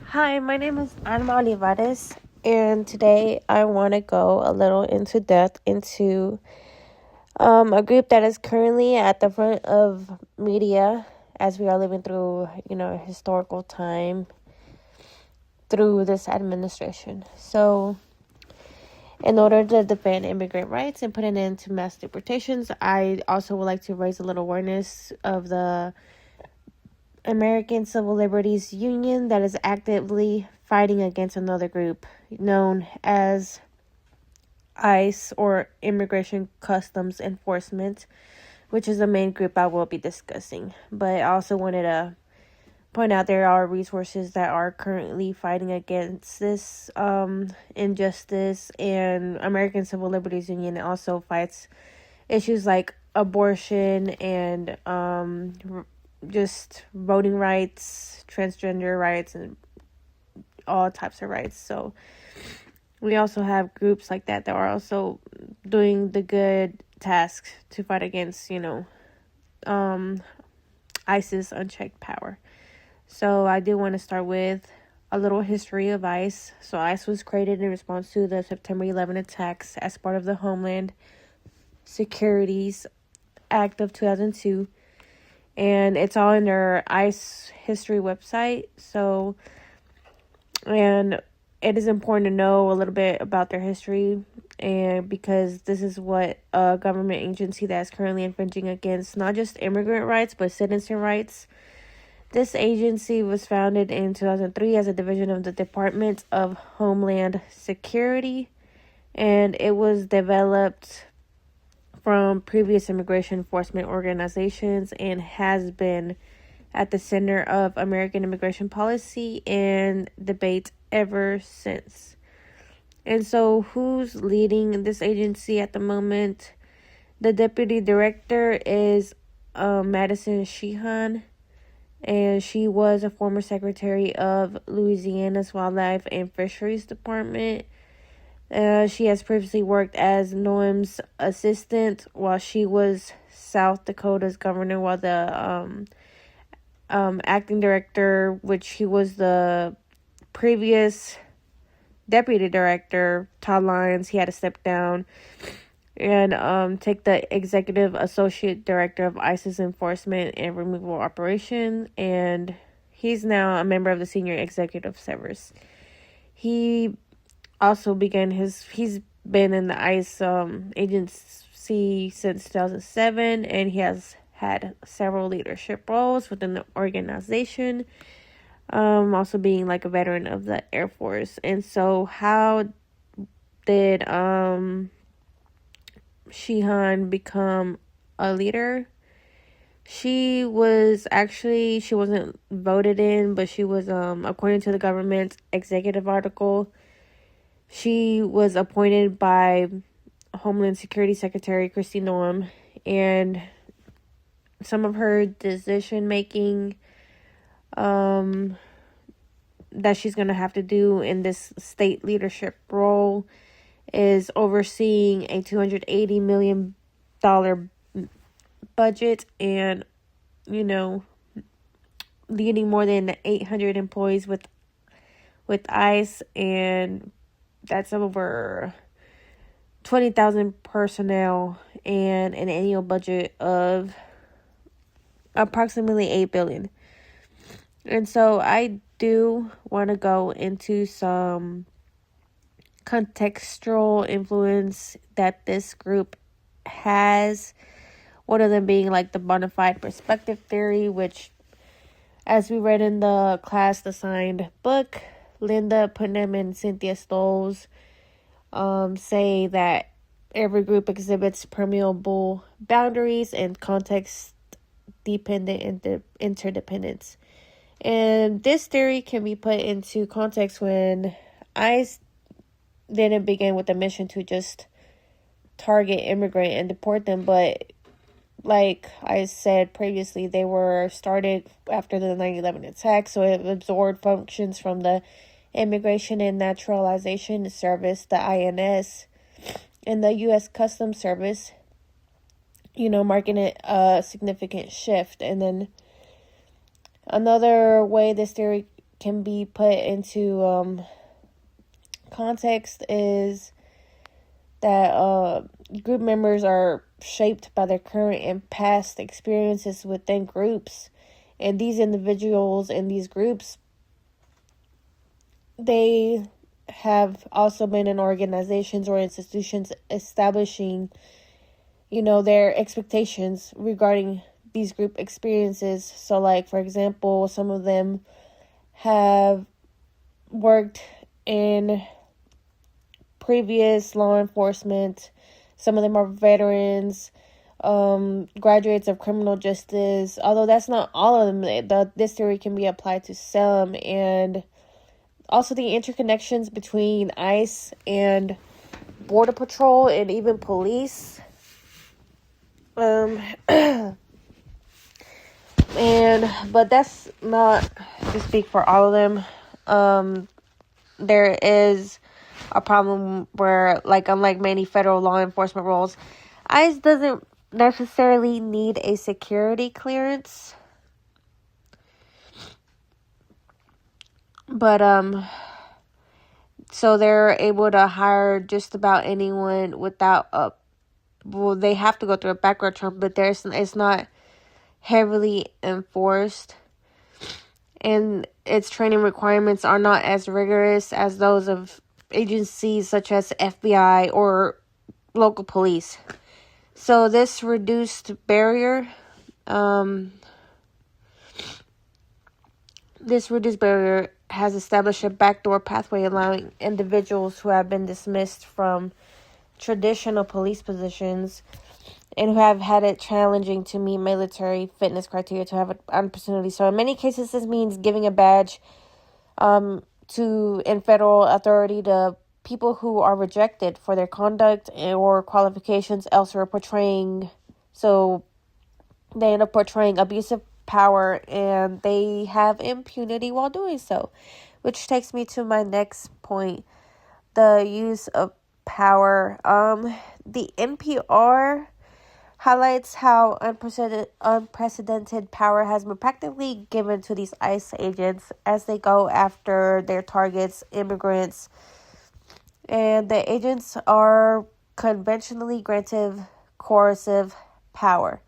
Hi, my name is Alma Olivares, and today I want to go a little into depth into a group that is currently at the front of media as we are living through, a historical time through this administration. So, in order to defend immigrant rights and put an end to mass deportations, I also would like to raise a little awareness of the American Civil Liberties Union that is actively fighting against another group known as ICE, or Immigration Customs Enforcement, which is the main group I will be discussing. But I also wanted to point out there are resources that are currently fighting against this injustice, and American Civil Liberties Union also fights issues like abortion and just voting rights, transgender rights, and all types of rights. So we also have groups like that are also doing the good task to fight against, ISIS unchecked power. So I do want to start with a little history of ICE. So ICE was created in response to the September 11 attacks as part of the Homeland Securities Act of 2002. And it's all in their ICE history website. So, and it is important to know a little bit about their history, and because this is what a government agency that is currently infringing against not just immigrant rights but citizen rights. This agency was founded in 2003 as a division of the Department of Homeland Security, and it was developed from previous immigration enforcement organizations and has been at the center of American immigration policy and debate ever since. And so, who's leading this agency at the moment? The deputy director is Madison Sheehan, and she was a former secretary of Louisiana's Wildlife and Fisheries Department. She has previously worked as Noem's assistant while she was South Dakota's governor, while the acting director, which he was the previous deputy director, Todd Lyons, he had to step down and take the executive associate director of ISIS enforcement and removal operation, and he's now a member of the senior executive service. He also he's been in the ICE agency since 2007, and he has had several leadership roles within the organization, also being like a veteran of the Air Force. And so how did Sheehan become a leader? She wasn't voted in, but she was according to the government executive article, she was appointed by Homeland Security Secretary Kristi Noem, and some of her decision making that she's going to have to do in this state leadership role is overseeing a $280 million budget and, leading more than 800 employees with ICE, and that's over 20,000 personnel and an annual budget of approximately $8 billion. And so I do want to go into some contextual influence that this group has. One of them being like the bona fide perspective theory, which, as we read in the class assigned book, Linda Putnam and Cynthia Stoles say that every group exhibits permeable boundaries and context-dependent interdependence. And this theory can be put into context when ICE didn't begin with a mission to just target immigrant and deport them, but like I said previously, they were started after the 9/11 attack, so it absorbed functions from the Immigration and Naturalization Service, the INS, and the U.S. Customs Service, marking it a significant shift. And then another way this theory can be put into context is that group members are shaped by their current and past experiences within groups. And these individuals in these groups, they have also been in organizations or institutions establishing, their expectations regarding these group experiences. So, like, for example, some of them have worked in previous law enforcement. Some of them are veterans, graduates of criminal justice. Although that's not all of them, this theory can be applied to some. And also the interconnections between ICE and Border Patrol and even police. But that's not to speak for all of them. There is a problem where, like, unlike many federal law enforcement roles, ICE doesn't necessarily need a security clearance. But, so they're able to hire just about anyone without they have to go through a background check, but it's not heavily enforced. And its training requirements are not as rigorous as those of agencies such as FBI or local police. So this reduced barrier, has established a backdoor pathway allowing individuals who have been dismissed from traditional police positions and who have had it challenging to meet military fitness criteria to have an opportunity. So in many cases, this means giving a badge in federal authority to people who are rejected for their conduct or qualifications elsewhere, so they end up portraying abusive power, and they have impunity while doing so. Which takes me to my next point, the use of power. The NPR highlights how unprecedented power has been practically given to these ICE agents as they go after their targets, immigrants. And the agents are conventionally granted coercive power.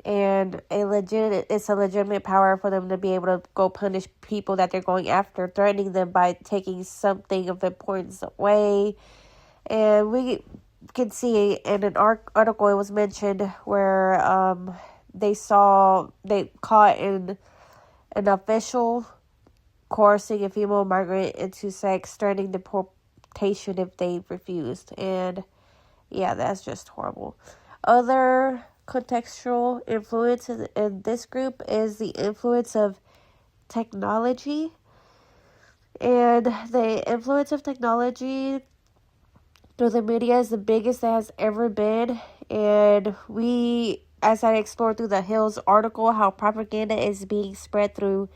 And it's a legitimate power for them to be able to go punish people that they're going after, threatening them by taking something of importance away. And we can see in an article it was mentioned where they caught an official coercing a female migrant into sex, threatening deportation if they refused. And yeah, that's just horrible. Other contextual influences in this group is the influence of technology. And the influence of technology through the media is the biggest that has ever been. And as I explored through the Hills article, how propaganda is being spread through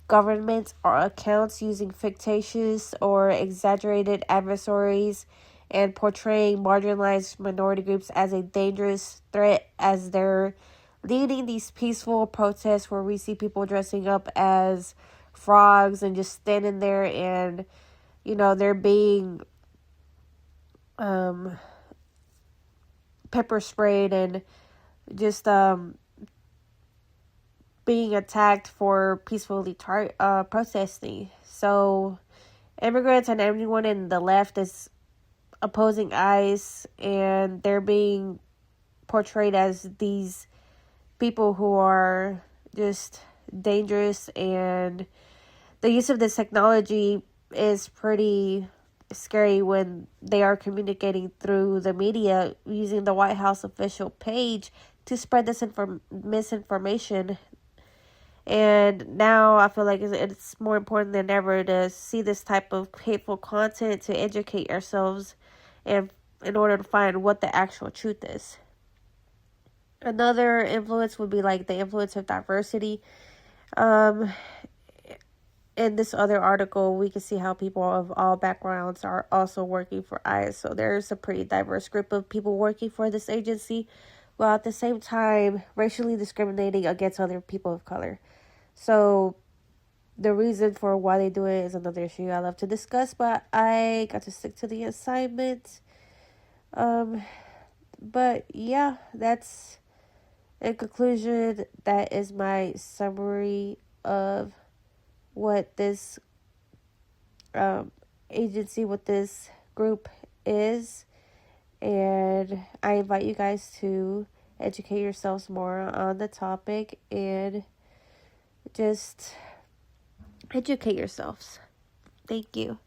governments or accounts using fictitious or exaggerated adversaries and portraying marginalized minority groups as a dangerous threat as they're leading these peaceful protests where we see people dressing up as frogs and just standing there, and they're being pepper sprayed and just being attacked for peacefully protesting. So immigrants and everyone in the left is opposing ICE, and they're being portrayed as these people who are just dangerous. And the use of this technology is pretty scary when they are communicating through the media using the White House official page to spread this misinformation. And now I feel like it's more important than ever to see this type of hateful content to educate ourselves and in order to find what the actual truth is. Another influence would be like the influence of diversity. In this other article, we can see how people of all backgrounds are also working for ICE. So there's a pretty diverse group of people working for this agency, while at the same time racially discriminating against other people of color. So the reason for why they do it is another issue I love to discuss, but I got to stick to the assignment. But yeah, that's in conclusion, that is my summary of what this agency, what this group is. And I invite you guys to educate yourselves more on the topic and just educate yourselves. Thank you.